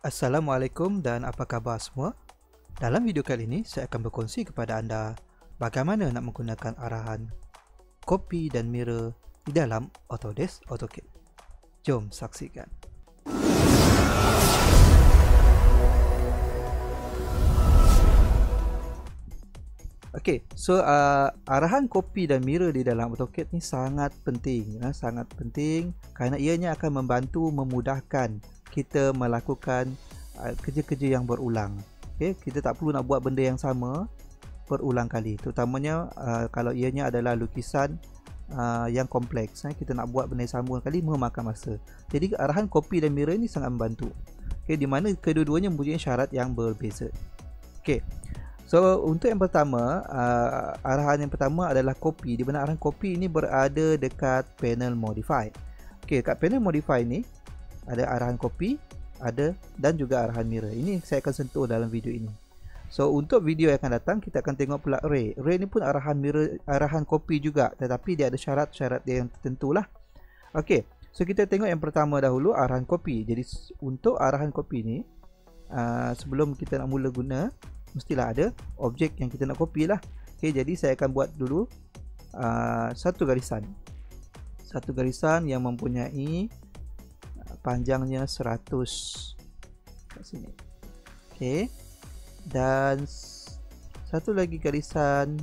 Assalamualaikum dan apa khabar semua? Dalam video kali ini saya akan berkongsi kepada anda bagaimana nak menggunakan arahan copy dan mirror di dalam Autodesk AutoCAD. Jom saksikan. Okey, so arahan copy dan mirror di dalam AutoCAD ni sangat penting, sangat penting kerana ianya akan membantu memudahkan kita melakukan kerja-kerja yang berulang. Okay, kita tak perlu nak buat benda yang sama berulang kali, terutamanya kalau ianya adalah lukisan yang kompleks. Kita nak buat benda yang sama kali memakan masa. Jadi arahan copy dan mirror ni sangat membantu. Okay, di mana kedua-duanya mempunyai syarat yang berbeza. Okay, so untuk yang pertama, arahan yang pertama adalah copy, di mana arahan copy ini berada dekat panel modify. Okay, dekat panel modify ni ada arahan copy, ada dan juga arahan mirror. Ini saya akan sentuh dalam video ini. So untuk video yang akan datang kita akan tengok pula array. Array ni pun arahan mirror, arahan copy juga, tetapi dia ada syarat-syarat dia yang tertentu lah. Okey, so kita tengok yang pertama dahulu, arahan copy. Jadi untuk arahan copy ni, sebelum kita nak mula guna, mestilah ada objek yang kita nak copy lah. Okey, jadi saya akan buat dulu satu garisan yang mempunyai panjangnya 100 kat sini. Okey. Dan satu lagi garisan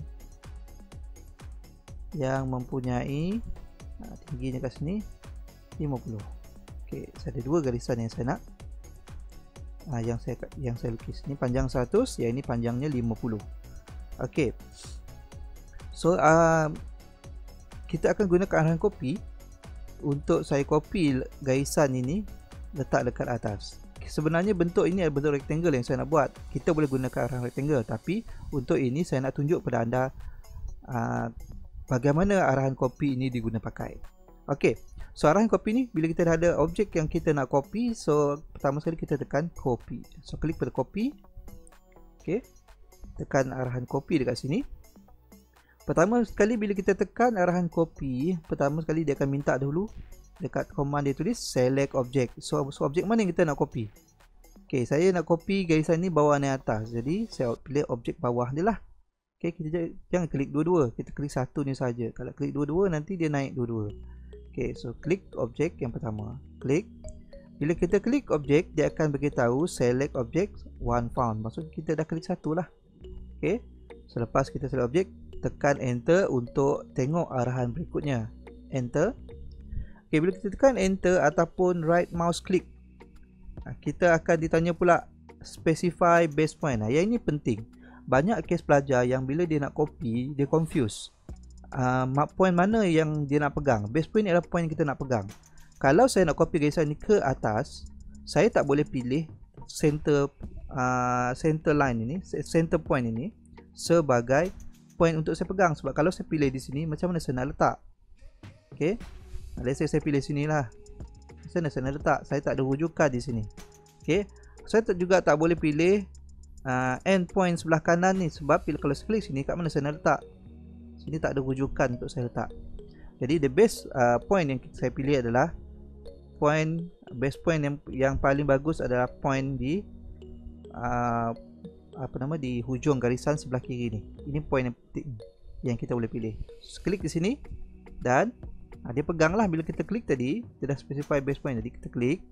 yang mempunyai tingginya kat sini 50. Okey, saya ada dua garisan yang saya nak. Yang saya lukis ni panjang 100, yang ini panjangnya 50. Okey. So kita akan gunakan arahan copy. Untuk saya copy garisan ini letak dekat atas. Sebenarnya bentuk ini adalah bentuk rectangle yang saya nak buat. Kita boleh gunakan arahan rectangle, tapi untuk ini saya nak tunjuk kepada anda bagaimana arahan copy ini diguna pakai. Okey, so arahan copy ni bila kita dah ada objek yang kita nak copy, so pertama sekali kita tekan copy. So klik pada copy. Okey, tekan arahan copy dekat sini. Pertama sekali bila kita tekan arahan copy, pertama sekali dia akan minta dahulu dekat command dia tulis select object. So objek mana yang kita nak copy? Okey, saya nak copy garisan ni bawah ni atas. Jadi saya pilih objek bawah dia lah. Okey, kita jangan klik dua-dua, kita klik satu ni saja. Kalau klik dua-dua nanti dia naik dua-dua. Okey, so klik objek yang pertama. Klik. Bila kita klik objek, dia akan beritahu select object one found. Maksud kita dah klik satu lah. Okey. Selepas kita select objek, tekan enter untuk tengok arahan berikutnya. Enter. Okey, bila kita tekan enter ataupun right mouse click, kita akan ditanya pula specify base point. Yang ini penting. Banyak kes pelajar yang bila dia nak copy, dia confuse. Point mana yang dia nak pegang? Base point ni adalah point yang kita nak pegang. Kalau saya nak copy garisan ni ke atas, saya tak boleh pilih center line ini, center point ini sebagai point untuk saya pegang, sebab kalau saya pilih di sini macam mana saya nak letak. Okey, let's say saya pilih sini lah, macam mana saya nak letak? Saya tak ada rujukan di sini. Okey, saya juga tak boleh pilih end point sebelah kanan ni, sebab bila kalau saya klik sini, kat mana saya nak letak? Sini tak ada rujukan untuk saya letak. Jadi the best point yang saya pilih adalah base point yang paling bagus adalah point di di hujung garisan sebelah kiri ni. Ini point yang penting yang kita boleh pilih. Klik di sini dan dia pegang lah. Bila kita klik tadi, kita dah specify base point tadi, kita klik,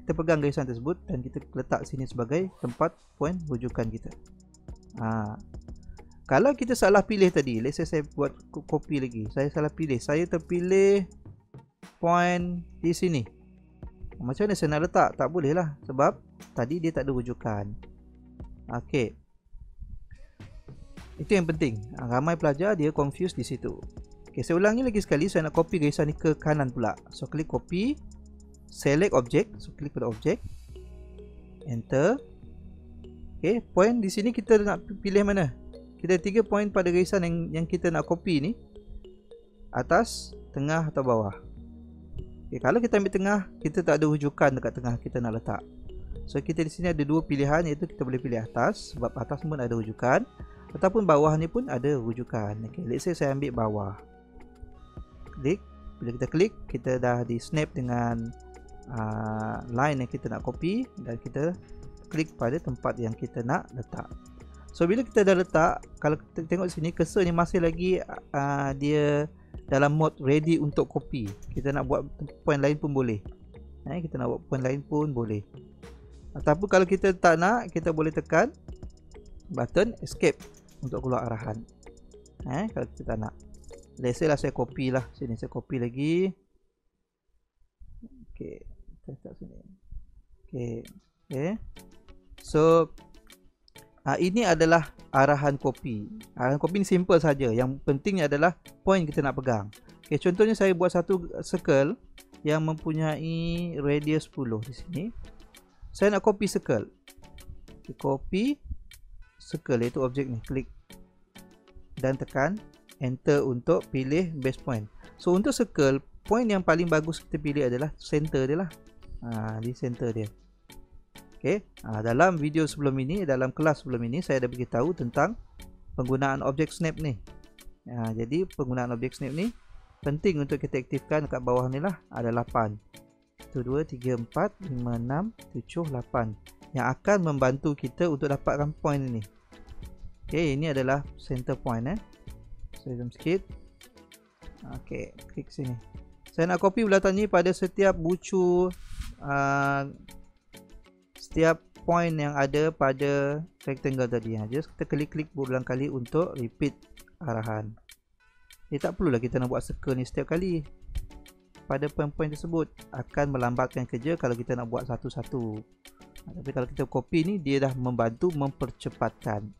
kita pegang garisan tersebut dan kita letak sini sebagai tempat point rujukan kita. Kalau kita salah pilih tadi, let's say saya buat copy lagi, saya salah pilih, saya terpilih point di sini, macam mana saya nak letak? Tak boleh lah, sebab tadi dia tak ada rujukan. Okey, itu yang penting. Ramai pelajar dia confused di situ. Okey, saya ulangi lagi sekali. Saya nak copy garisan ni ke kanan pula. So klik copy, select object. So klik pada objek, enter. Okey, point di sini kita nak pilih mana? Kita ada 3 point pada garisan yang kita nak copy ni, atas, tengah atau bawah. Okey, kalau kita ambil tengah, kita tak ada rujukan dekat tengah kita nak letak. So kita di sini ada dua pilihan, iaitu kita boleh pilih atas, sebab atas pun ada rujukan, ataupun bawah ni pun ada rujukan. Okey, let's say saya ambil bawah. Klik. Bila kita klik, kita dah di snap dengan line yang kita nak copy dan kita klik pada tempat yang kita nak letak. So bila kita dah letak, kalau kita tengok sini cursor ni masih lagi dia dalam mode ready untuk copy. Kita nak buat point lain pun boleh. Kita nak buat point lain pun boleh. Ataupun kalau kita tak nak, kita boleh tekan button escape untuk keluar arahan. Kalau kita tak nak. Let's say lah saya copy lah. Sini saya copy lagi. Okay, kita letak sini. Okay. So ini adalah arahan copy. Arahan copy ni simple saja. Yang pentingnya adalah point kita nak pegang. Okay, contohnya saya buat satu circle yang mempunyai radius 10 di sini. Saya nak copy circle. Okay, copy circle iaitu objek ni, klik dan tekan enter untuk pilih base point. So untuk circle, point yang paling bagus kita pilih adalah center dia lah. Di center dia. Okay. Dalam video sebelum ini, dalam kelas sebelum ini, saya dah beritahu tentang penggunaan objek snap ni. Jadi penggunaan objek snap ni penting untuk kita aktifkan kat bawah ni lah. Ada 8. 1, 2, 3, 4, 5, 6, 7, 8 yang akan membantu kita untuk dapatkan point ini. Okay, ini adalah center point. Saya zoom sikit. Okay, klik sini. Saya nak copy bulatan ni pada setiap bucu, setiap point yang ada pada rectangle tadi. Just kita klik-klik berulang kali untuk repeat arahan. Tak perlulah kita nak buat circle ni setiap kali. Pada point-point tersebut akan melambatkan kerja kalau kita nak buat satu-satu. Tapi kalau kita copy ni, dia dah membantu mempercepatkan.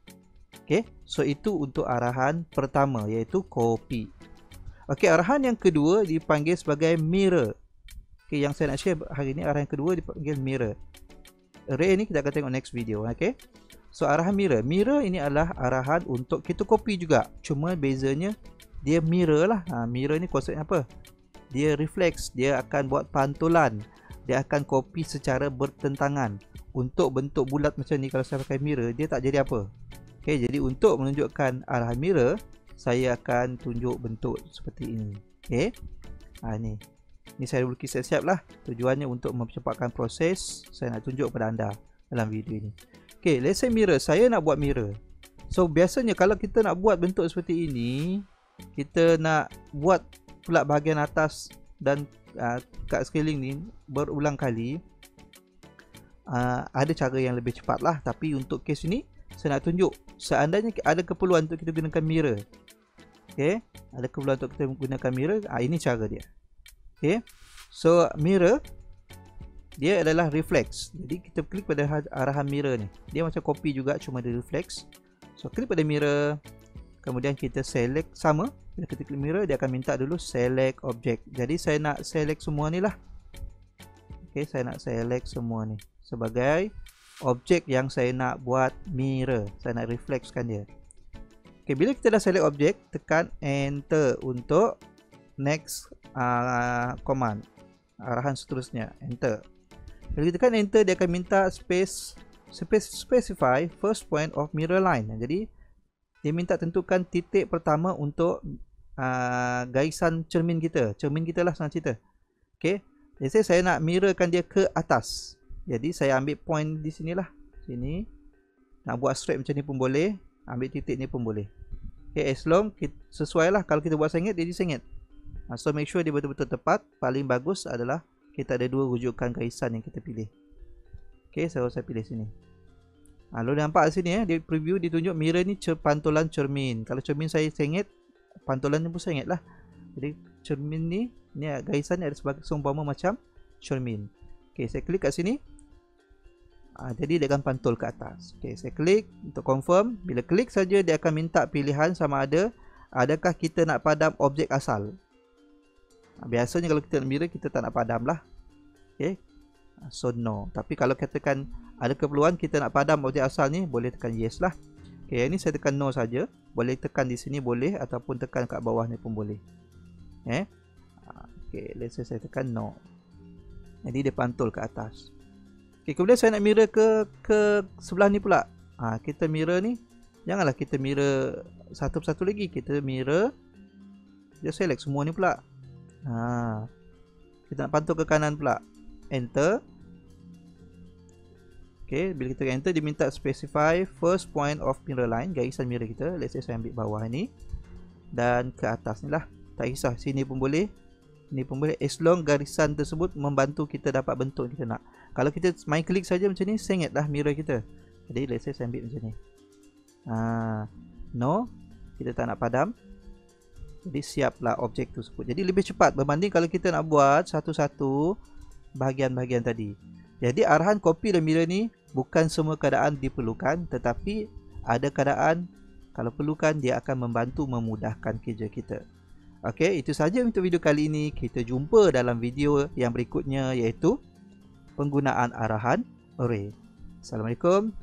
Okay, so itu untuk arahan pertama, iaitu copy. Okay, arahan yang kedua dipanggil sebagai mirror. Okay, yang saya nak share hari ni, arahan kedua dipanggil mirror. Array ni kita akan tengok next video. Okay, so arahan mirror. Mirror ini adalah arahan untuk kita copy juga. Cuma bezanya dia mirror lah. Mirror ni konsepnya apa? Dia reflex. Dia akan buat pantulan. Dia akan copy secara bertentangan. Untuk bentuk bulat macam ni, kalau saya pakai mirror, dia tak jadi apa. Okay, jadi untuk menunjukkan arahan mirror, saya akan tunjuk bentuk seperti ini. Okay, ni saya lukis siap-siap lah. Tujuannya untuk mempercepatkan proses. Saya nak tunjuk kepada anda dalam video ini. Okay, let's say mirror. Saya nak buat mirror. So biasanya kalau kita nak buat bentuk seperti ini, kita nak buat pula bahagian atas dan kat scaling ni berulang kali. Ada cara yang lebih cepat lah. Tapi untuk case ini, saya nak tunjuk seandainya ada keperluan untuk kita gunakan mirror. Okay, ada keperluan untuk kita gunakan mirror. Ini cara dia. Okay, so mirror dia adalah reflex. Jadi kita klik pada arahan mirror ni. Dia macam copy juga, cuma dia reflex. So klik pada mirror, kemudian kita select sama. Bila kita klik mirror, dia akan minta dulu select object. Jadi saya nak select semua ni lah. Okay, saya nak select semua ni sebagai objek yang saya nak buat mirror. Saya nak reflexkan dia. Okay, bila kita dah select objek, tekan enter untuk next command, arahan seterusnya, enter. Bila kita tekan enter, dia akan minta specify first point of mirror line. Jadi dia minta tentukan titik pertama untuk garisan cermin kita. Cermin kita lah senang cerita. Okay, jadi saya nak mirrorkan dia ke atas. Jadi saya ambil point di sini lah. Sini. Nak buat straight macam ni pun boleh. Ambil titik ni pun boleh. Okay, as long sesuai lah. Kalau kita buat sengit, dia disengit. So make sure dia betul-betul tepat. Paling bagus adalah kita ada dua rujukan garisan yang kita pilih. Okay, so saya pilih sini. Lalu nampak sini dia preview, ditunjuk mirror ni pantulan cermin. Kalau cermin saya sengit, pantulan ni pun sengit lah. Jadi cermin ni garisan ni ada sebagai seumpama macam cermin. Okay, saya klik kat sini. Jadi dia akan pantul ke atas. Okay, saya klik untuk confirm. Bila klik saja, dia akan minta pilihan sama ada adakah kita nak padam objek asal. Biasanya kalau kita nak mirror, kita tak nak padam lah. Okay, so no. Tapi kalau katakan ada keperluan kita nak padam objek asal ni, boleh tekan yes lah. Okay, ini saya tekan no saja. Boleh tekan di sini boleh, ataupun tekan kat bawah ni pun boleh. Okay, let's say saya tekan no. Jadi dia pantul ke atas. Okay, kemudian saya nak mirror ke sebelah ni pula. Kita mirror ni, janganlah kita mirror satu persatu lagi. Kita mirror, dia select semua ni pula. Kita nak pantul ke kanan pula. enter. Okay, bila kita enter, dia minta specify first point of mirror line, garisan mirror kita. Let's say saya ambil bawah ni dan ke atas ni lah, tak kisah, sini pun boleh, ni pun boleh, as long garisan tersebut membantu kita dapat bentuk kita nak. Kalau kita main klik saja macam ni, sengit dah mirror kita. Jadi let's say saya ambil macam ni. No, kita tak nak padam. Jadi siaplah objek tersebut. Jadi lebih cepat berbanding kalau kita nak buat satu-satu bahagian-bahagian tadi. Jadi arahan copy dan mirror ni bukan semua keadaan diperlukan, tetapi ada keadaan kalau perlukan dia akan membantu memudahkan kerja kita. Okey, itu saja untuk video kali ini. Kita jumpa dalam video yang berikutnya, iaitu penggunaan arahan array. Assalamualaikum.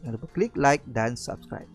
Jangan lupa klik like dan subscribe.